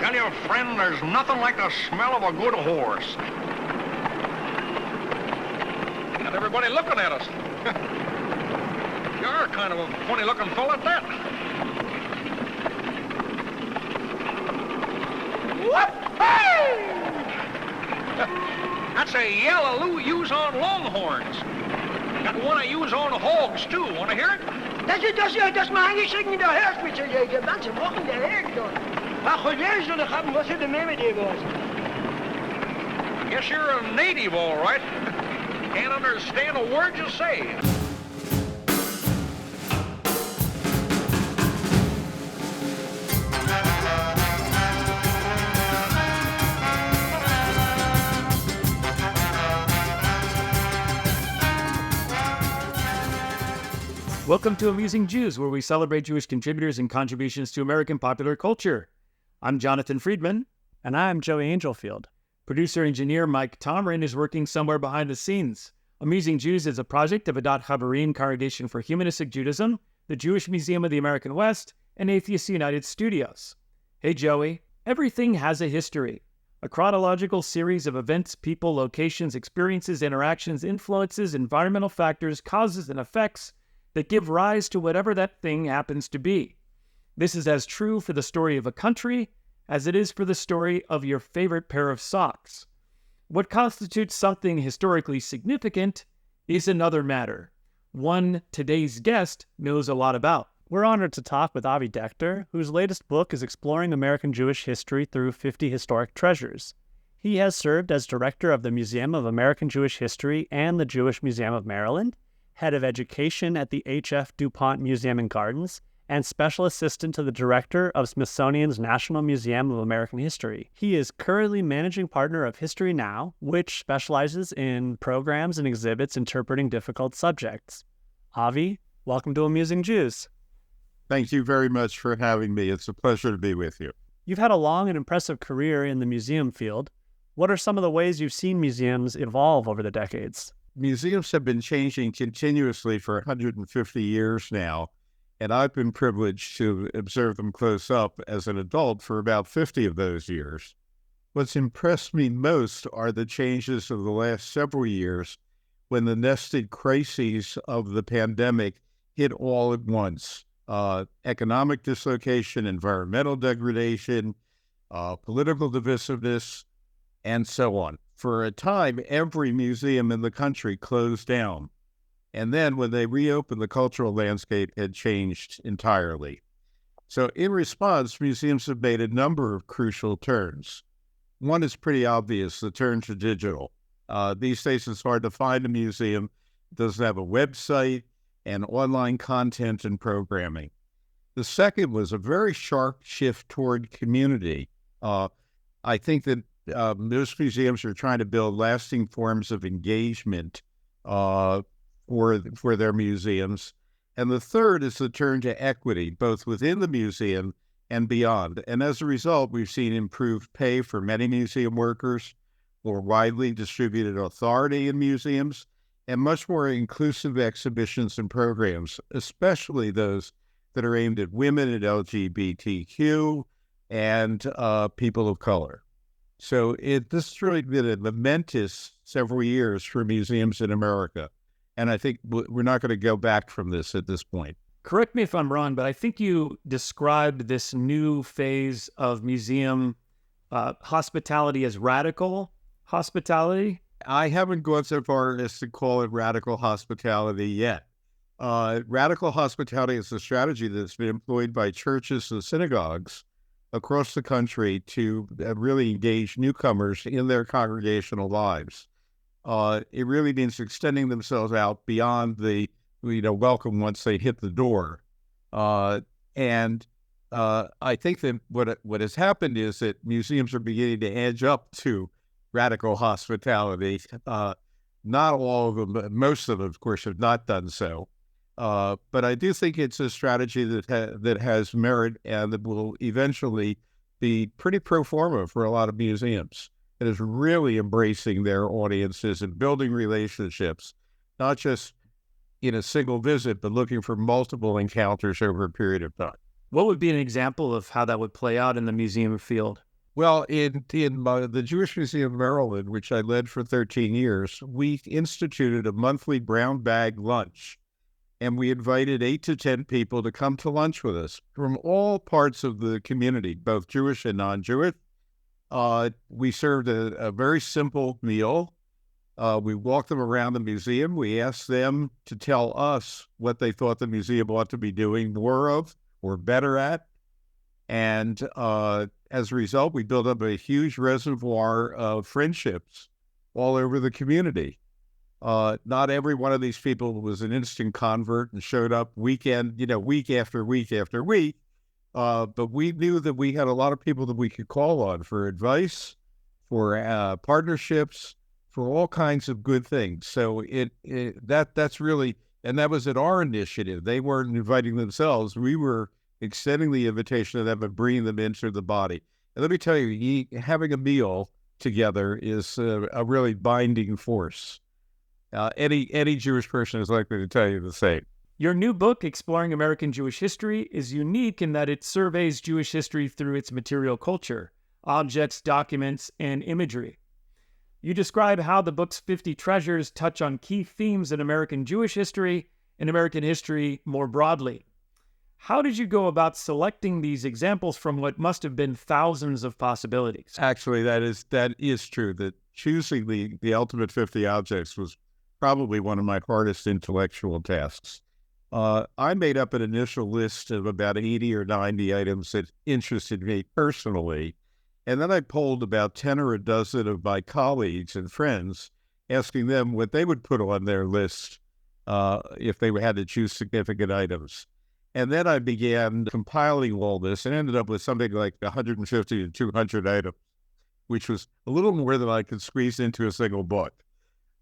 Tell you, friend, there's nothing like the smell of a good horse. Got everybody looking at us. You're kind of a funny-looking fella at that. What? Hey! That's a yell Lou use on longhorns. Got one I use on hogs, too. Want to hear it? Dat mag ik zeggen, dat heurt met je mensen mogen dat heert dan. Maar goed, jij zullen gaan, wat zullen mee met die was? Guess you're a native, all right. Can't understand a word you say. Welcome to Amusing Jews, where we celebrate Jewish contributors and contributions to American popular culture. I'm Jonathan Friedmann. And I'm Joey Angelfield. Producer-engineer Mike Tomren is working somewhere behind the scenes. Amusing Jews is a project of Adat Chaverim Congregation for Humanistic Judaism, the Jewish Museum of the American West, and Atheists United Studios. Hey Joey, everything has a history. A chronological series of events, people, locations, experiences, interactions, influences, environmental factors, causes, and effects that give rise to whatever that thing happens to be. This is as true for the story of a country as it is for the story of your favorite pair of socks. What constitutes something historically significant is another matter, one today's guest knows a lot about. We're honored to talk with Avi Decter, whose latest book is exploring American Jewish history through 50 historic treasures. He has served as director of the Museum of American Jewish History and the Jewish Museum of Maryland, head of education at the H.F. DuPont Museum and Gardens, and special assistant to the director of Smithsonian's National Museum of American History. He is currently managing partner of History Now, which specializes in programs and exhibits interpreting difficult subjects. Avi, welcome to Amusing Jews. Thank you very much for having me. It's a pleasure to be with you. You've had a long and impressive career in the museum field. What are some of the ways you've seen museums evolve over the decades? Museums have been changing continuously for 150 years now, and I've been privileged to observe them close up as an adult for about 50 of those years. What's impressed me most are the changes of the last several years when the nested crises of the pandemic hit all at once. Economic dislocation, environmental degradation, political divisiveness, and so on. For a time, every museum in the country closed down. And then when they reopened, the cultural landscape had changed entirely. So in response, museums have made a number of crucial turns. One is pretty obvious, the turn to digital. These days, it's hard to find a museum that doesn't have a website and online content and programming. The second was a very sharp shift toward community. I think that most museums are trying to build lasting forms of engagement for their museums. And the third is the turn to equity, both within the museum and beyond. And as a result, we've seen improved pay for many museum workers, more widely distributed authority in museums, and much more inclusive exhibitions and programs, especially those that are aimed at women and LGBTQ and people of color. So this has really been a momentous several years for museums in America. And I think we're not going to go back from this at this point. Correct me if I'm wrong, but I think you described this new phase of museum hospitality as radical hospitality. I haven't gone so far as to call it radical hospitality yet. Radical hospitality is a strategy that's been employed by churches and synagogues across the country to really engage newcomers in their congregational lives. It really means extending themselves out beyond the welcome once they hit the door. And I think that what has happened is that museums are beginning to edge up to radical hospitality. Not all of them, but most of them, of course, have not done so. But I do think it's a strategy that has merit and that will eventually be pretty pro forma for a lot of museums. It is really embracing their audiences and building relationships, not just in a single visit, but looking for multiple encounters over a period of time. What would be an example of how that would play out in the museum field? Well, in the Jewish Museum of Maryland, which I led for 13 years, we instituted a monthly brown bag lunch, and we invited 8 to 10 people to come to lunch with us from all parts of the community, both Jewish and non-Jewish. We served a very simple meal. We walked them around the museum. We asked them to tell us what they thought the museum ought to be doing more of or better at. And as a result, we built up a huge reservoir of friendships all over the community. Not every one of these people was an instant convert and showed up week after week after week. But we knew that we had a lot of people that we could call on for advice, for partnerships, for all kinds of good things. So that's really, and that was at our initiative. They weren't inviting themselves. We were extending the invitation to them and bringing them into the body. And let me tell you, having a meal together is a really binding force. Any Jewish person is likely to tell you the same. Your new book, Exploring American Jewish History, is unique in that it surveys Jewish history through its material culture, objects, documents, and imagery. You describe how the book's 50 treasures touch on key themes in American Jewish history and American history more broadly. How did you go about selecting these examples from what must have been thousands of possibilities? Actually, that is true. That choosing the ultimate 50 objects was probably one of my hardest intellectual tasks. I made up an initial list of about 80 or 90 items that interested me personally, and then I polled about 10 or a dozen of my colleagues and friends, asking them what they would put on their list if they had to choose significant items. And then I began compiling all this and ended up with something like 150 to 200 items, which was a little more than I could squeeze into a single book.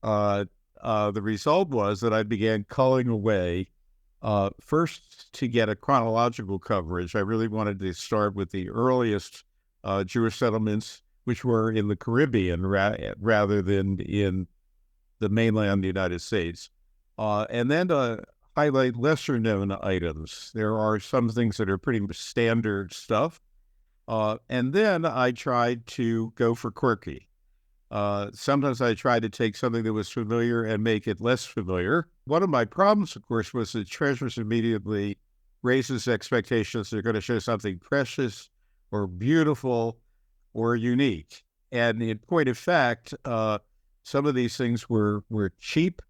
The result was that I began culling away, first to get a chronological coverage. I really wanted to start with the earliest Jewish settlements, which were in the Caribbean rather than in the mainland United States. And then highlight lesser known items. There are some things that are pretty standard stuff. And then I tried to go for quirky. Sometimes I tried to take something that was familiar and make it less familiar. One of my problems, of course, was that treasures immediately raises expectations. They're going to show something precious or beautiful or unique. And in point of fact, some of these things were cheap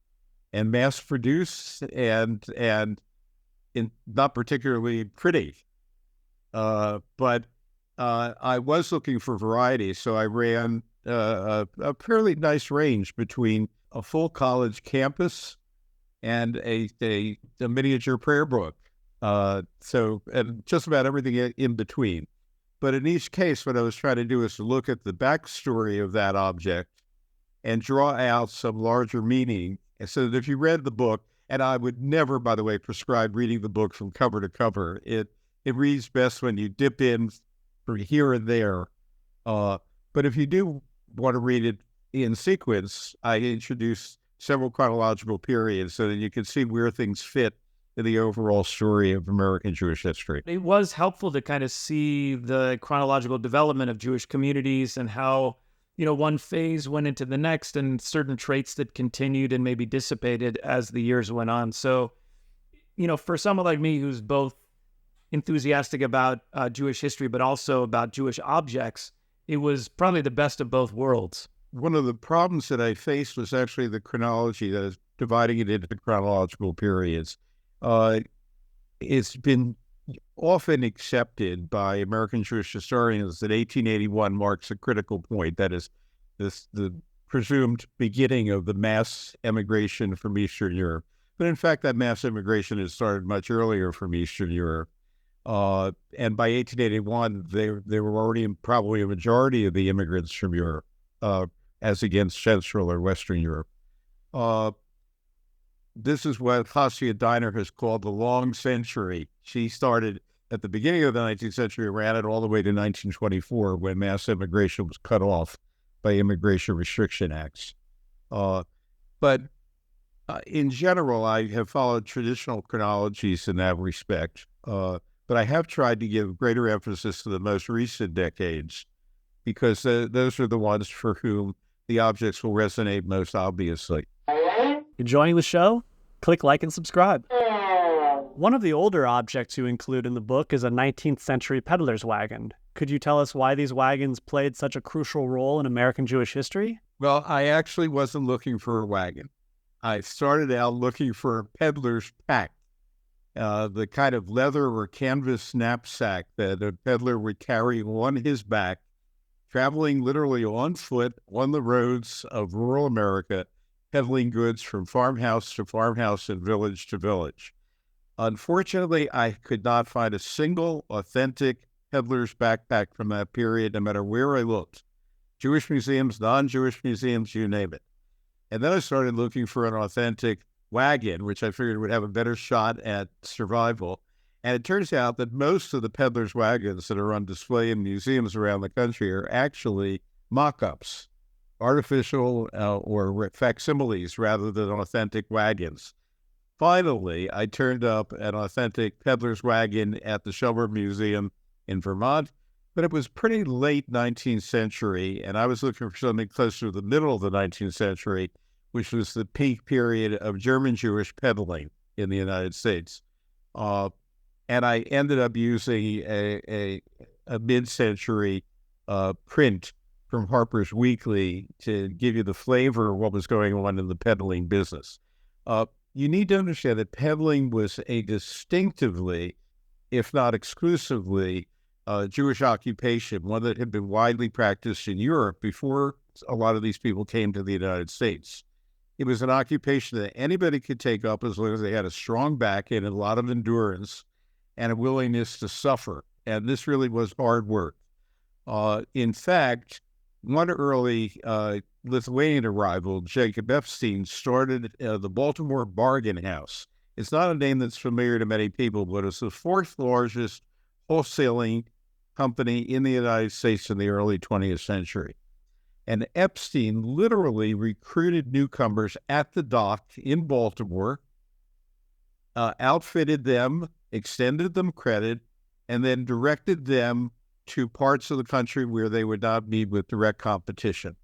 and mass-produced and not particularly pretty. But I was looking for variety, so I ran a fairly nice range between a full college campus and a miniature prayer book. And just about everything in between. But in each case, what I was trying to do is to look at the backstory of that object and draw out some larger meaning. And so that if you read the book, and I would never, by the way, prescribe reading the book from cover to cover. It reads best when you dip in for here and there. But if you do want to read it in sequence, I introduce several chronological periods so that you can see where things fit in the overall story of American Jewish history. It was helpful to kind of see the chronological development of Jewish communities and how, one phase went into the next and certain traits that continued and maybe dissipated as the years went on. So, for someone like me who's both enthusiastic about Jewish history, but also about Jewish objects, it was probably the best of both worlds. One of the problems that I faced was actually the chronology, that is dividing it into chronological periods. It's been often accepted by American Jewish historians that 1881 marks a critical point. That is, the presumed beginning of the mass emigration from Eastern Europe. But in fact, that mass immigration had started much earlier from Eastern Europe. And by 1881, there were already probably a majority of the immigrants from Europe, as against Central or Western Europe. This is what Hasia Diner has called the long century. She started at the beginning of the 19th century, ran it all the way to 1924, when mass immigration was cut off by immigration restriction acts. But in general, I have followed traditional chronologies in that respect. But I have tried to give greater emphasis to the most recent decades, because those are the ones for whom the objects will resonate most obviously. Enjoying the show? Click like and subscribe. One of the older objects you include in the book is a 19th century peddler's wagon. Could you tell us why these wagons played such a crucial role in American Jewish history? Well, I actually wasn't looking for a wagon. I started out looking for a peddler's pack, the kind of leather or canvas knapsack that a peddler would carry on his back, traveling literally on foot on the roads of rural America, peddling goods from farmhouse to farmhouse and village to village. Unfortunately, I could not find a single authentic peddler's backpack from that period, no matter where I looked. Jewish museums, non-Jewish museums, you name it. And then I started looking for an authentic wagon, which I figured would have a better shot at survival. And it turns out that most of the peddler's wagons that are on display in museums around the country are actually mock-ups, artificial or facsimiles rather than authentic wagons. Finally, I turned up an authentic peddler's wagon at the Chaverim Museum in Vermont, but it was pretty late 19th century, and I was looking for something closer to the middle of the 19th century, which was the peak period of German Jewish peddling in the United States. And I ended up using a mid-century print from Harper's Weekly to give you the flavor of what was going on in the peddling business. You need to understand that peddling was a distinctively, if not exclusively, Jewish occupation, one that had been widely practiced in Europe before a lot of these people came to the United States. It was an occupation that anybody could take up as long as they had a strong back and a lot of endurance and a willingness to suffer. And this really was hard work. In fact, one early Lithuanian arrival, Jacob Epstein, started the Baltimore Bargain House. It's not a name that's familiar to many people, but it's the fourth largest wholesaling company in the United States in the early 20th century. And Epstein literally recruited newcomers at the dock in Baltimore, outfitted them, extended them credit, and then directed them to parts of the country where they would not meet with direct competition.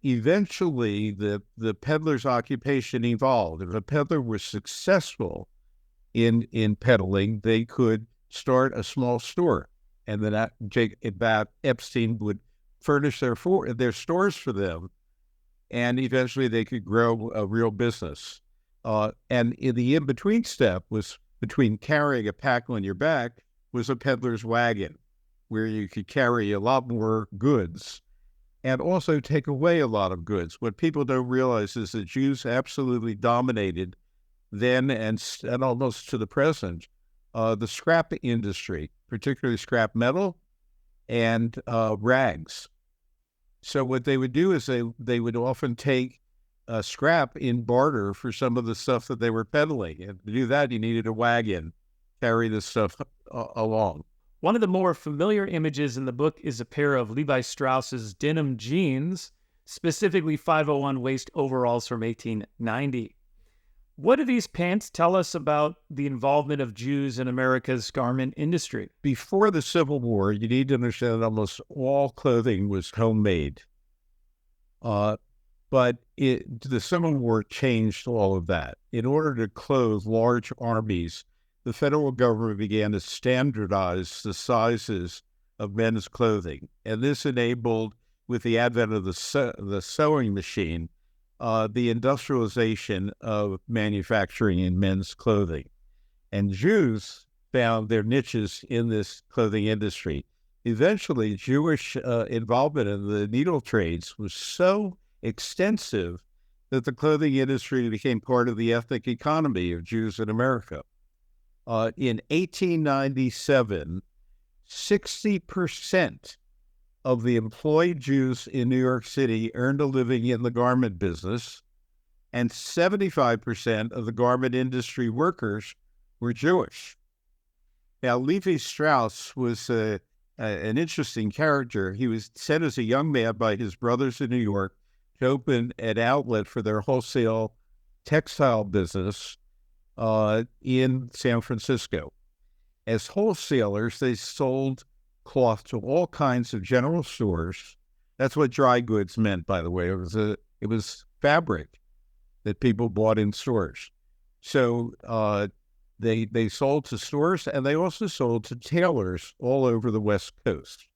Eventually, the peddler's occupation evolved. If a peddler was successful in peddling, they could start a small store, and then Epstein would furnish their stores for them, and eventually they could grow a real business. And in the in-between step was between carrying a pack on your back was a peddler's wagon, where you could carry a lot more goods and also take away a lot of goods. What people don't realize is that Jews absolutely dominated then and almost to the present the scrap industry, particularly scrap metal and rags. So what they would do is they would often take scrap in barter for some of the stuff that they were peddling. And to do that, you needed a wagon, carry this stuff along. One of the more familiar images in the book is a pair of Levi Strauss's denim jeans, specifically 501 waist overalls from 1890. What do these pants tell us about the involvement of Jews in America's garment industry? Before the Civil War, you need to understand that almost all clothing was homemade. But the Civil War changed all of that. In order to clothe large armies, the federal government began to standardize the sizes of men's clothing. And this enabled, with the advent of the sewing machine, the industrialization of manufacturing in men's clothing. And Jews found their niches in this clothing industry. Eventually, Jewish involvement in the needle trades was so extensive that the clothing industry became part of the ethnic economy of Jews in America. In 1897, 60% of the employed Jews in New York City earned a living in the garment business, and 75% of the garment industry workers were Jewish. Now, Levi Strauss was an interesting character. He was sent as a young man by his brothers in New York to open an outlet for their wholesale textile business in San Francisco. As wholesalers, they sold cloth to all kinds of general stores. That's what dry goods meant, by the way. It was fabric that people bought in stores. So they sold to stores, and they also sold to tailors all over the West Coast.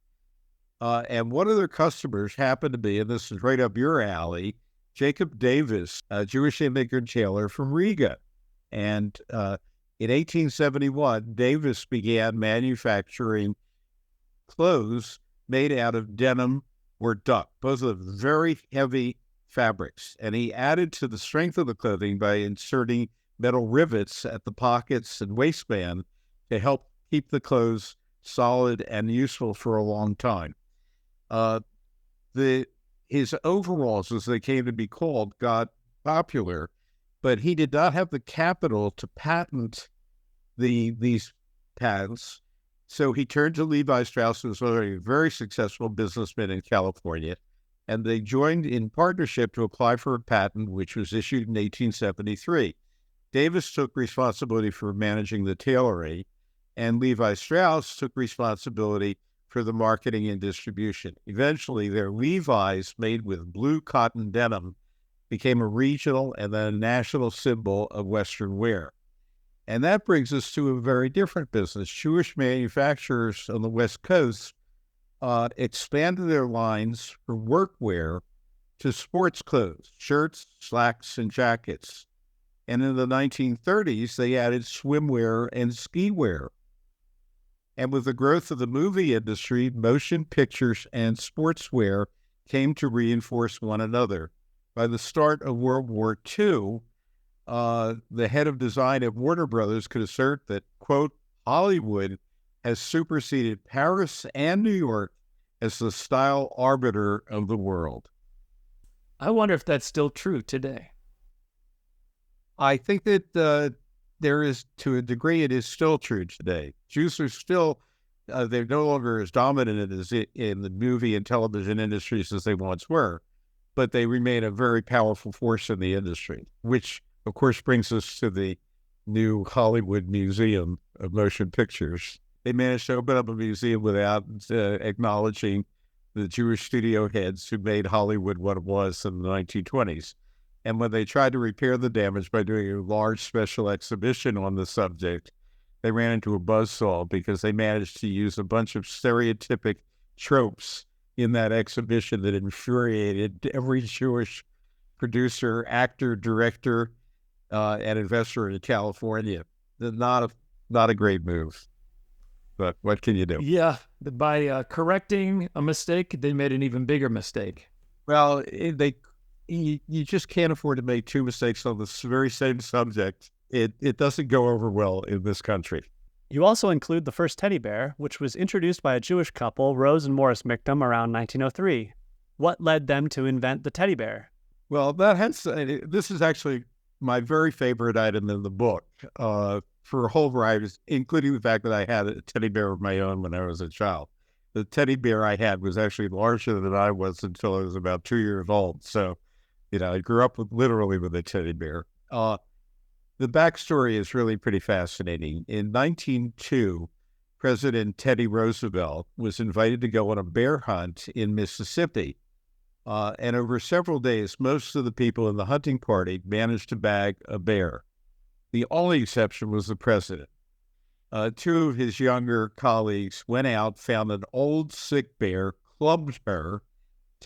And one of their customers happened to be, and this is right up your alley, Jacob Davis, a Jewish immigrant tailor from Riga. And in 1871, Davis began manufacturing clothes made out of denim or duck, both of them very heavy fabrics. And he added to the strength of the clothing by inserting metal rivets at the pockets and waistband to help keep the clothes solid and useful for a long time. His overalls, as they came to be called, got popular, but he did not have the capital to patent these patents. So he turned to Levi Strauss, who was already a very successful businessman in California, and they joined in partnership to apply for a patent, which was issued in 1873. Davis took responsibility for managing the tailoring, and Levi Strauss took responsibility for the marketing and distribution. Eventually, their Levi's, made with blue cotton denim, became a regional and then a national symbol of Western wear. And that brings us to a very different business. Jewish manufacturers on the West Coast expanded their lines from workwear to sports clothes, shirts, slacks, and jackets. And in the 1930s, they added swimwear and ski wear. And with the growth of the movie industry, motion pictures and sportswear came to reinforce one another. By the start of World War II, the head of design at Warner Brothers could assert that, quote, Hollywood has superseded Paris and New York as the style arbiter of the world. I wonder if that's still true today. I think that there is, to a degree, it is still true today. Jews are still, they're no longer as dominant as in the movie and television industries as they once were, but they remain a very powerful force in the industry, which, of course, brings us to the new Hollywood Museum of Motion Pictures. They managed to open up a museum without acknowledging the Jewish studio heads who made Hollywood what it was in the 1920s. And when they tried to repair the damage by doing a large special exhibition on the subject, they ran into a buzzsaw because they managed to use a bunch of stereotypic tropes in that exhibition that infuriated every Jewish producer, actor, director, and investor in California. Not a great move, but what can you do? Yeah, by correcting a mistake, they made an even bigger mistake. Well, you just can't afford to make two mistakes on this very same subject. It doesn't go over well in this country. You also include the first teddy bear, which was introduced by a Jewish couple, Rose and Morris Mickham, around 1903. What led them to invent the teddy bear? Well, this is actually my very favorite item in the book, for a whole variety, including the fact that I had a teddy bear of my own when I was a child. The teddy bear I had was actually larger than I was until I was about 2 years old. So, I grew up literally with a teddy bear. The backstory is really pretty fascinating. In 1902, President Teddy Roosevelt was invited to go on a bear hunt in Mississippi. And over several days, most of the people in the hunting party managed to bag a bear. The only exception was the president. Two of his younger colleagues went out, found an old sick bear, clubbed her,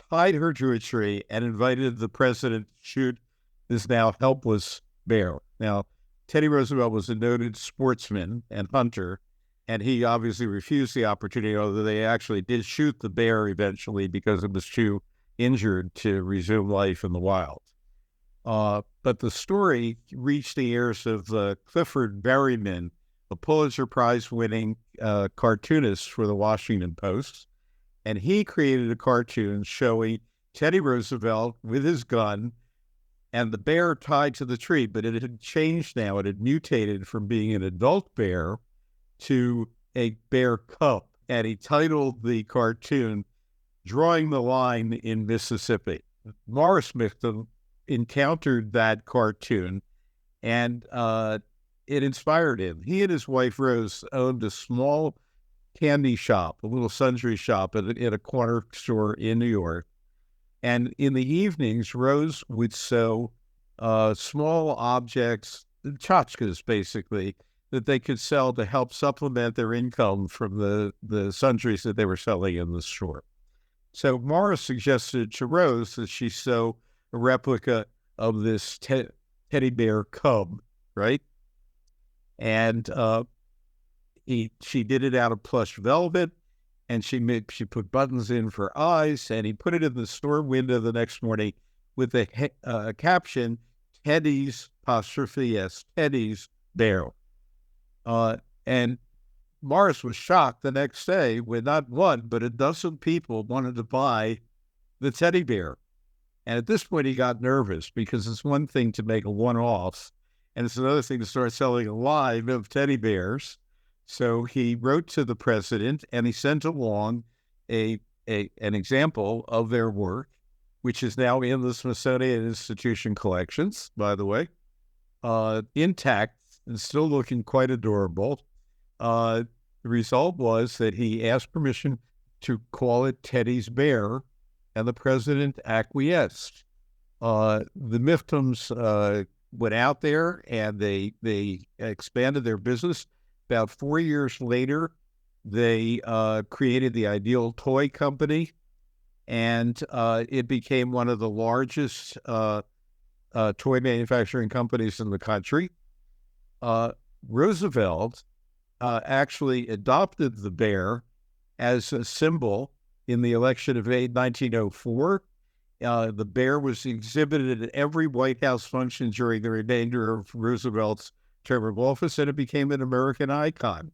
tied her to a tree, and invited the president to shoot this now helpless bear. Now, Teddy Roosevelt was a noted sportsman and hunter, and he obviously refused the opportunity, although they actually did shoot the bear eventually because it was too injured to resume life in the wild. But the story reached the ears of Clifford Berryman, a Pulitzer Prize-winning cartoonist for the Washington Post, and he created a cartoon showing Teddy Roosevelt with his gun and the bear tied to the tree, but it had changed now. It had mutated from being an adult bear to a bear cub, and he titled the cartoon, Drawing the Line in Mississippi. Morris Mickham encountered that cartoon, and it inspired him. He and his wife, Rose, owned a small candy shop, a little sundry shop at a corner store in New York. And in the evenings, Rose would sew small objects, tchotchkes basically, that they could sell to help supplement their income from the sundries that they were selling in the store. So Morris suggested to Rose that she sew a replica of this teddy bear cub, right? And she did it out of plush velvet, and she put buttons in for eyes, and he put it in the store window the next morning with a caption, Teddy's, apostrophe S, Teddy's bear. And Morris was shocked the next day when not one, but a dozen people wanted to buy the teddy bear. And at this point, he got nervous because it's one thing to make a one-off, and it's another thing to start selling a line of teddy bears. So he wrote to the president, and he sent along an example of their work, which is now in the Smithsonian Institution collections, by the way, intact and still looking quite adorable. The result was that he asked permission to call it Teddy's Bear, and the president acquiesced. The Miftums went out there, and they expanded their business. About 4 years later, they created the Ideal Toy Company, and it became one of the largest toy manufacturing companies in the country. Roosevelt actually adopted the bear as a symbol in the election of 1904. The bear was exhibited at every White House function during the remainder of Roosevelt's term of office, and it became an American icon.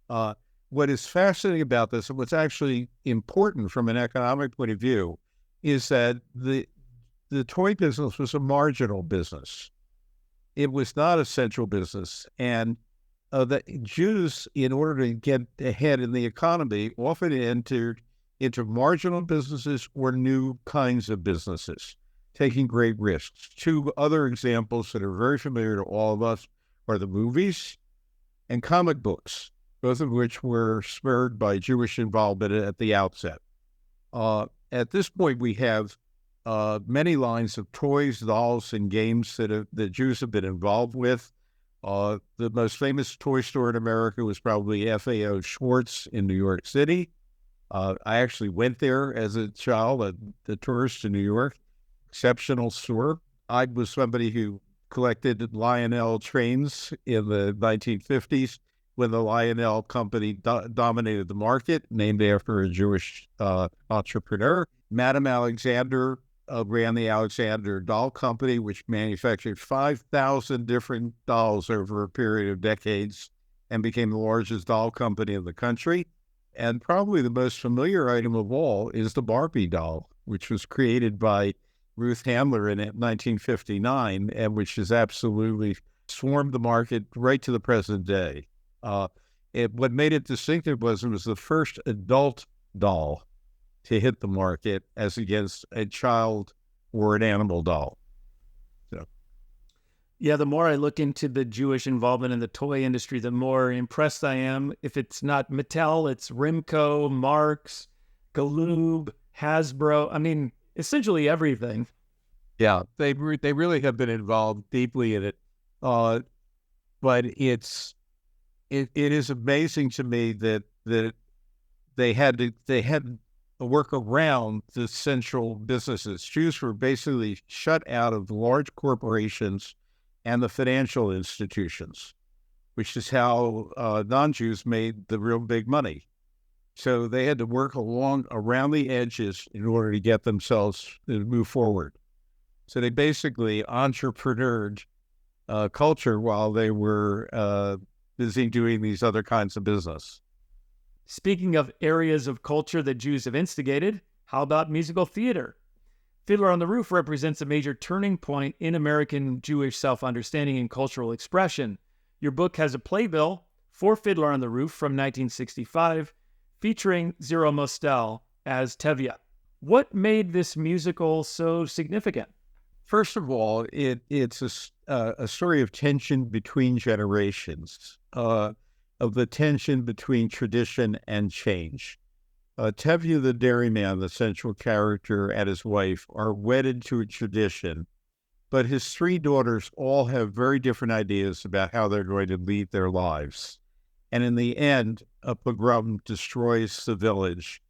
What is fascinating about this, and what's actually important from an economic point of view, is that the toy business was a marginal business. It was not a central business. And the Jews, in order to get ahead in the economy, often entered into marginal businesses or new kinds of businesses, taking great risks. Two other examples that are very familiar to all of us are the movies and comic books, both of which were spurred by Jewish involvement at the outset. At this point, we have many lines of toys, dolls, and games that the Jews have been involved with. The most famous toy store in America was probably FAO Schwartz in New York City. I actually went there as a child, a tourist in New York. Exceptional store. I was somebody who collected Lionel trains in the 1950s when the Lionel company dominated the market, named after a Jewish entrepreneur. Madame Alexander ran the Alexander Doll Company, which manufactured 5,000 different dolls over a period of decades and became the largest doll company in the country. And probably the most familiar item of all is the Barbie doll, which was created by Ruth Handler in 1959, and which has absolutely swarmed the market right to the present day. What made it distinctive was it was the first adult doll to hit the market as against a child or an animal doll. So, yeah, the more I look into the Jewish involvement in the toy industry, the more impressed I am. If it's not Mattel, it's Rimco, Marx, Galoob, Hasbro. I mean, essentially everything. Yeah, they really have been involved deeply in it. But it is amazing to me that they had to work around the central businesses. Jews were basically shut out of the large corporations and the financial institutions, which is how non-Jews made the real big money. So they had to work around the edges in order to get themselves to move forward. So they basically entrepreneured culture while they were busy doing these other kinds of business. Speaking of areas of culture that Jews have instigated, how about musical theater? Fiddler on the Roof represents a major turning point in American Jewish self-understanding and cultural expression. Your book has a playbill for Fiddler on the Roof from 1965, featuring Zero Mostel as Tevye. What made this musical so significant? First of all, it's a story of tension between generations. of the tension between tradition and change. Tevye the dairyman, the central character, and his wife are wedded to a tradition, but his three daughters all have very different ideas about how they're going to lead their lives. And in the end, a pogrom destroys the village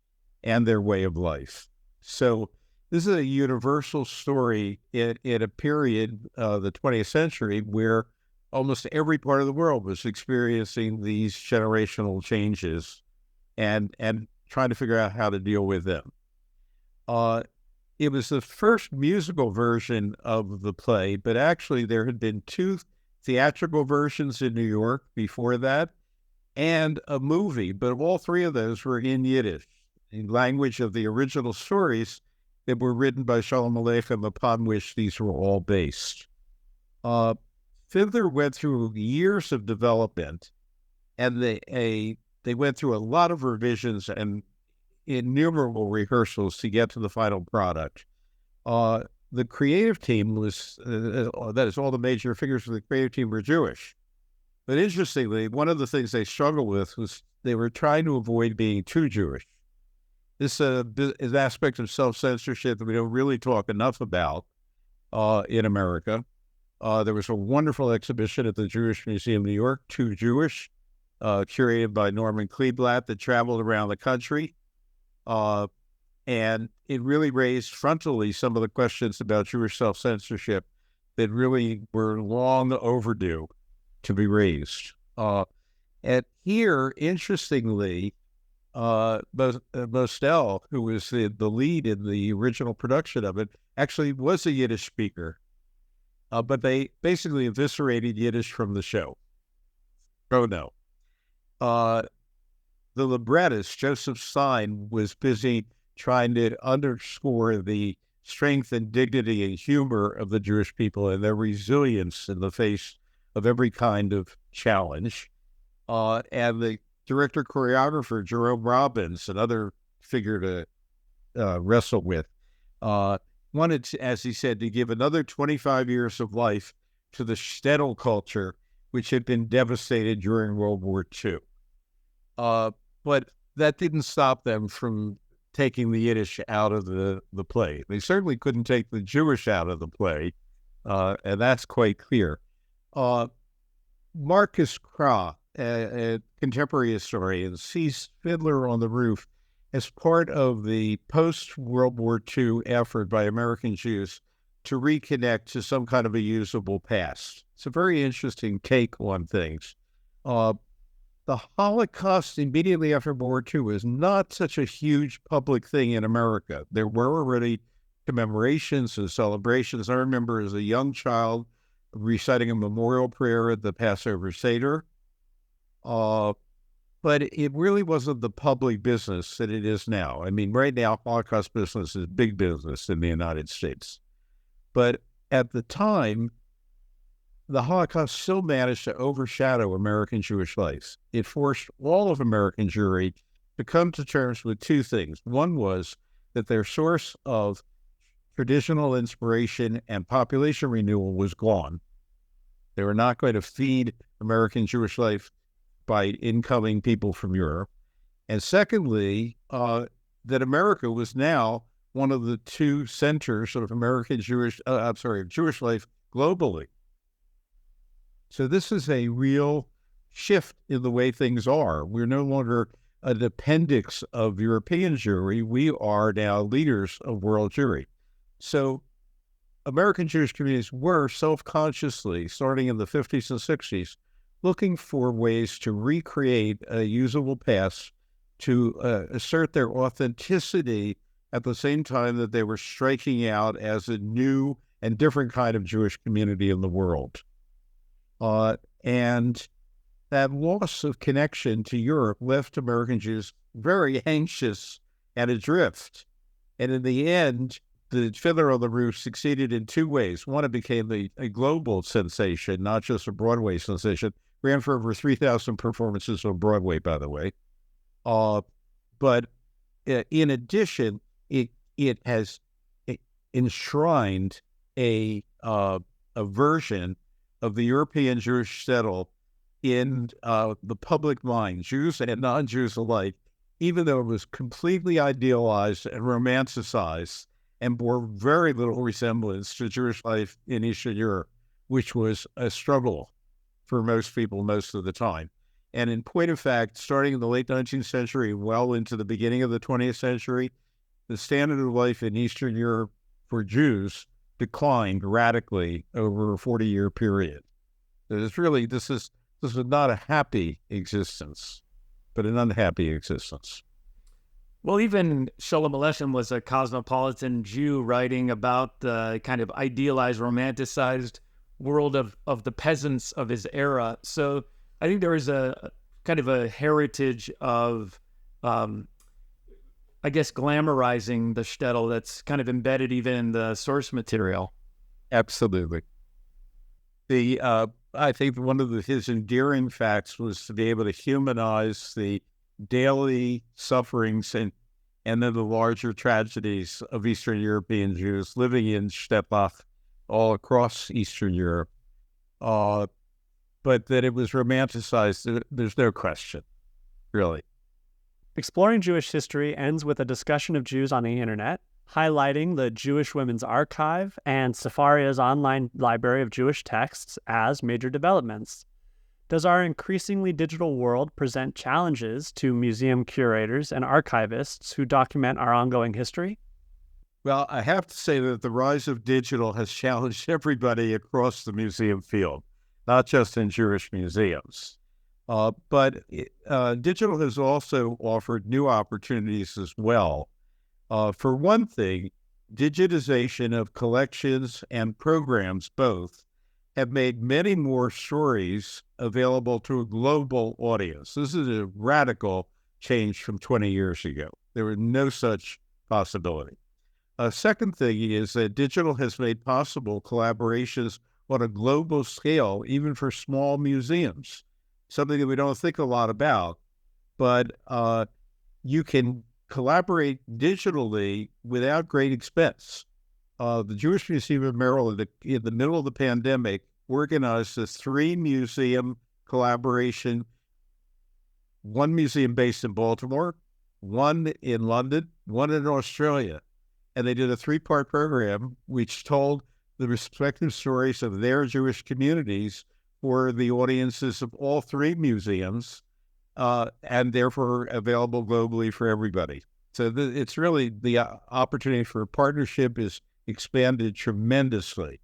and their way of life. So this is a universal story in a period, the 20th century, where almost every part of the world was experiencing these generational changes and trying to figure out how to deal with them. It was the first musical version of the play, but actually there had been two theatrical versions in New York before that, and a movie, but all three of those were in Yiddish, the language of the original stories that were written by Shalom Aleichem, upon which these were all based. Fiddler went through years of development, and they went through a lot of revisions and innumerable rehearsals to get to the final product. The creative team was, that is, all the major figures of the creative team were Jewish. But interestingly, one of the things they struggled with was they were trying to avoid being too Jewish. This is an aspect of self-censorship that we don't really talk enough about in America. There was a wonderful exhibition at the Jewish Museum of New York, Too Jewish, curated by Norman Kleeblatt, that traveled around the country. And it really raised frontally some of the questions about Jewish self-censorship that really were long overdue to be raised. And here, interestingly, Mostel, who was the lead in the original production of it, actually was a Yiddish speaker. But they basically eviscerated Yiddish from the show. Oh, no. The librettist, Joseph Stein, was busy trying to underscore the strength and dignity and humor of the Jewish people and their resilience in the face of every kind of challenge. And the director-choreographer, Jerome Robbins, another figure to wrestle with, wanted, as he said, to give another 25 years of life to the shtetl culture, which had been devastated during World War II. But that didn't stop them from taking the Yiddish out of the play. They certainly couldn't take the Jewish out of the play, and that's quite clear. Marcus Krah, a contemporary historian, sees Fiddler on the Roof as part of the post-World War II effort by American Jews to reconnect to some kind of a usable past. It's a very interesting take on things. The Holocaust immediately after World War II was not such a huge public thing in America. There were already commemorations and celebrations. I remember as a young child reciting a memorial prayer at the Passover Seder. But it really wasn't the public business that it is now. I mean, right now, Holocaust business is big business in the United States. But at the time, the Holocaust still managed to overshadow American Jewish life. It forced all of American Jewry to come to terms with two things. One was that their source of traditional inspiration and population renewal was gone. They were not going to feed American Jewish life by incoming people from Europe. And secondly, that America was now one of the two centers of Jewish life globally. So this is a real shift in the way things are. We're no longer an appendix of European Jewry. We are now leaders of world Jewry. So American Jewish communities were self-consciously, starting in the 50s and 60s, looking for ways to recreate a usable past, to assert their authenticity at the same time that they were striking out as a new and different kind of Jewish community in the world. And that loss of connection to Europe left American Jews very anxious and adrift. And in the end, the Fiddler on the Roof succeeded in two ways. One, it became a global sensation, not just a Broadway sensation. Ran for over 3,000 performances on Broadway, by the way. But in addition, it has enshrined a version of the European Jewish shtetl in the public mind, Jews and non-Jews alike, even though it was completely idealized and romanticized and bore very little resemblance to Jewish life in Eastern Europe, which was a struggle for most people most of the time. And in point of fact, starting in the late 19th century, well into the beginning of the 20th century, the standard of life in Eastern Europe for Jews declined radically over a 40-year period. This is not a happy existence, but an unhappy existence. Well, even Shalom Aleichem was a cosmopolitan Jew writing about the kind of idealized, romanticized world of the peasants of his era. So I think there is a kind of a heritage of, I guess, glamorizing the shtetl that's kind of embedded even in the source material. Absolutely. I think one of his endearing facts was to be able to humanize the daily sufferings and then the larger tragedies of Eastern European Jews living in shtetl all across Eastern Europe. But that it was romanticized, there's no question, really. Exploring Jewish history ends with a discussion of Jews on the internet, highlighting the Jewish Women's Archive and Sefaria's online library of Jewish texts as major developments. Does our increasingly digital world present challenges to museum curators and archivists who document our ongoing history? Well, I have to say that the rise of digital has challenged everybody across the museum field, not just in Jewish museums. But digital has also offered new opportunities as well. For one thing, digitization of collections and programs both have made many more stories available to a global audience. This is a radical change from 20 years ago. There was no such possibility. A second thing is that digital has made possible collaborations on a global scale, even for small museums, something that we don't think a lot about, but you can collaborate digitally without great expense. The Jewish Museum of Maryland, in the middle of the pandemic, organized a 3-museum collaboration, one museum based in Baltimore, one in London, one in Australia. And they did a 3-part program which told the respective stories of their Jewish communities for the audiences of all 3 museums, and therefore available globally for everybody. So it's really the opportunity for a partnership is expanded tremendously.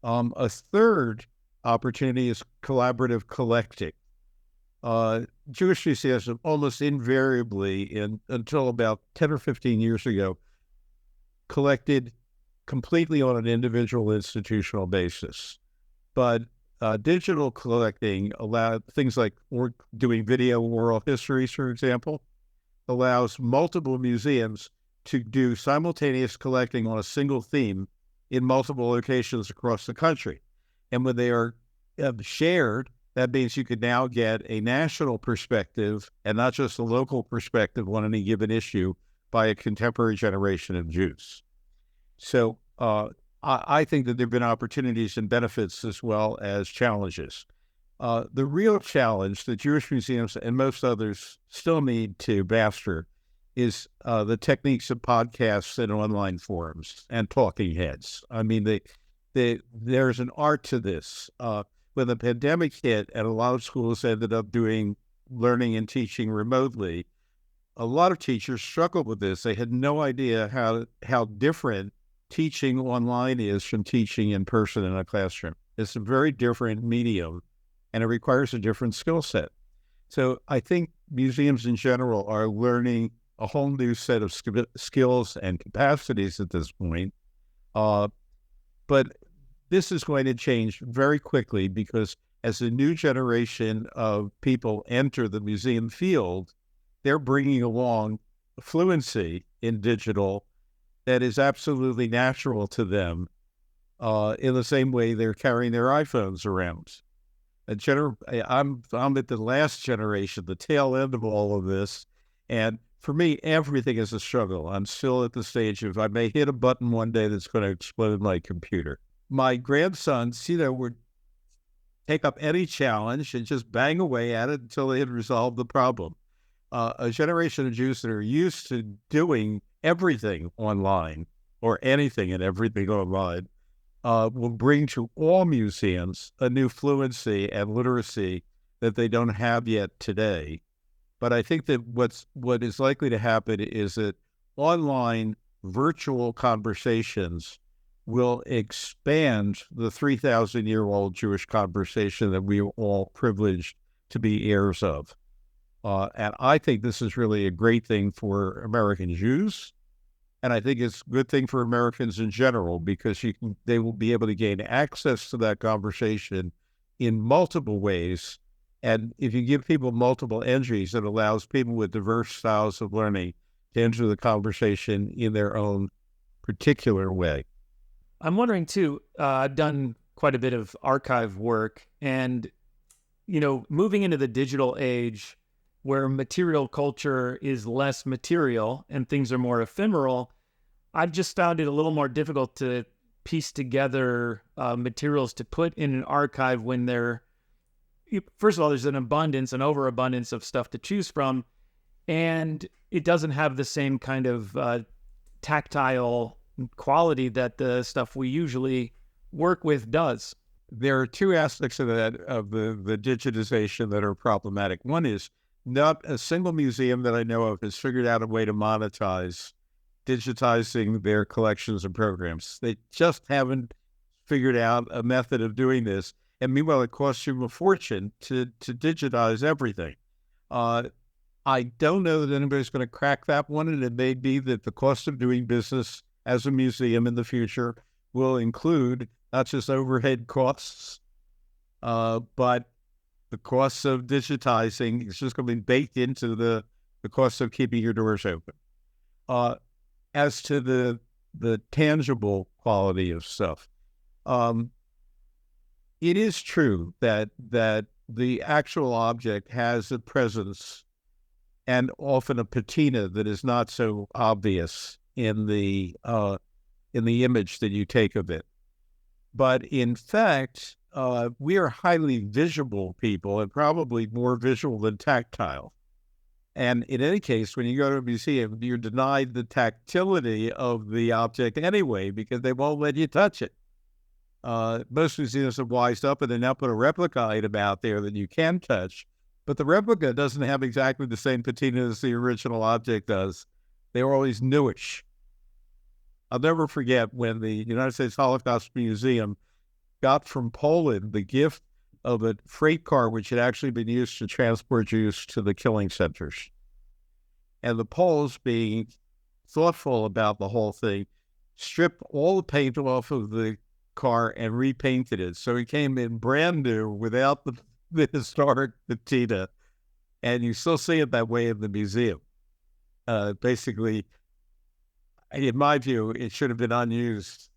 A third opportunity is collaborative collecting. Jewish museums have almost invariably, until about 10 or 15 years ago, collected completely on an individual institutional basis. But digital collecting allowed things like doing video oral histories, for example, allows multiple museums to do simultaneous collecting on a single theme in multiple locations across the country. And when they are shared, that means you could now get a national perspective and not just a local perspective on any given issue by a contemporary generation of Jews. So I think that there have been opportunities and benefits as well as challenges. The real challenge that Jewish museums and most others still need to master is the techniques of podcasts and online forums and talking heads. I mean, there's an art to this. When the pandemic hit and a lot of schools ended up doing learning and teaching remotely, a lot of teachers struggled with this. They had no idea how different teaching online is from teaching in person in a classroom. It's a very different medium, and it requires a different skill set. So I think museums in general are learning a whole new set of skills and capacities at this point. But this is going to change very quickly because as a new generation of people enter the museum field, they're bringing along fluency in digital that is absolutely natural to them, in the same way they're carrying their iPhones around. I'm at the last generation, the tail end of all of this, and for me, everything is a struggle. I'm still at the stage of I may hit a button one day that's going to explode my computer. My grandsons, take up any challenge and just bang away at it until they had resolved the problem. A generation of Jews that are used to doing everything online or anything and everything online will bring to all museums a new fluency and literacy that they don't have yet today. But I think that what is likely to happen is that online virtual conversations will expand the 3,000-year-old Jewish conversation that we are all privileged to be heirs of. And I think this is really a great thing for American Jews. And I think it's a good thing for Americans in general, because they will be able to gain access to that conversation in multiple ways. And if you give people multiple entries, it allows people with diverse styles of learning to enter the conversation in their own particular way. I'm wondering too, I've done quite a bit of archive work, and, moving into the digital age where material culture is less material and things are more ephemeral, I've just found it a little more difficult to piece together materials to put in an archive when first of all, there's an overabundance of stuff to choose from, and it doesn't have the same kind of tactile quality that the stuff we usually work with does. There are two aspects of that, of the digitization, that are problematic. One is not a single museum that I know of has figured out a way to monetize digitizing their collections and programs. They just haven't figured out a method of doing this. And meanwhile, it costs you a fortune to digitize everything. I don't know that anybody's going to crack that one, and it may be that the cost of doing business as a museum in the future will include not just overhead costs, but the costs of digitizing. It's just going to be baked into the cost of keeping your doors open. As to the tangible quality of stuff, it is true that the actual object has a presence and often a patina that is not so obvious in the image that you take of it. But in fact, we are highly visual people, and probably more visual than tactile. And in any case, when you go to a museum, you're denied the tactility of the object anyway, because they won't let you touch it. Most museums have wised up, and they now put a replica item out there that you can touch, but the replica doesn't have exactly the same patina as the original object does. They're always newish. I'll never forget when the United States Holocaust Museum got from Poland the gift of a freight car which had actually been used to transport Jews to the killing centers. And the Poles, being thoughtful about the whole thing, stripped all the paint off of the car and repainted it. So it came in brand new without the historic patina. And you still see it that way in the museum. Basically, in my view, it should have been unused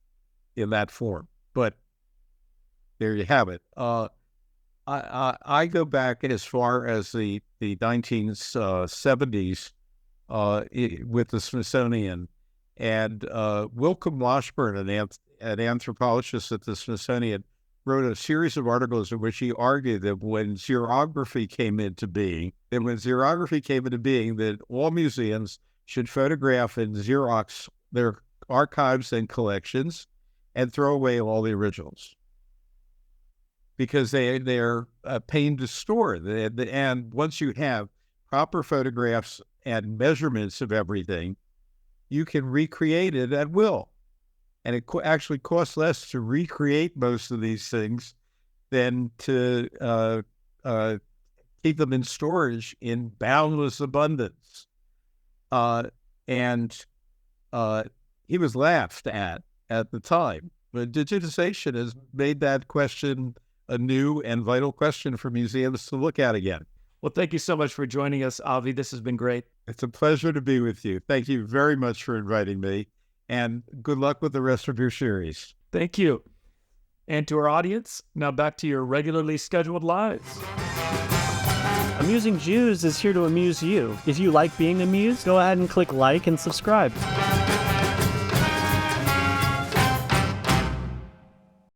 in that form. But there you have it. I go back as far as the 1970s with the Smithsonian, and Wilcom Washburn, an anthropologist at the Smithsonian, wrote a series of articles in which he argued that when xerography came into being, that all museums should photograph and Xerox their archives and collections and throw away all the originals, because they're a pain to store. And once you have proper photographs and measurements of everything, you can recreate it at will. And it actually costs less to recreate most of these things than to keep them in storage in boundless abundance. And he was laughed at the time. But digitization has made that question a new and vital question for museums to look at again. Well, thank you so much for joining us, Avi. This has been great. It's a pleasure to be with you. Thank you very much for inviting me, and good luck with the rest of your series. Thank you. And to our audience, now back to your regularly scheduled lives. Amusing Jews is here to amuse you. If you like being amused, go ahead and click like and subscribe.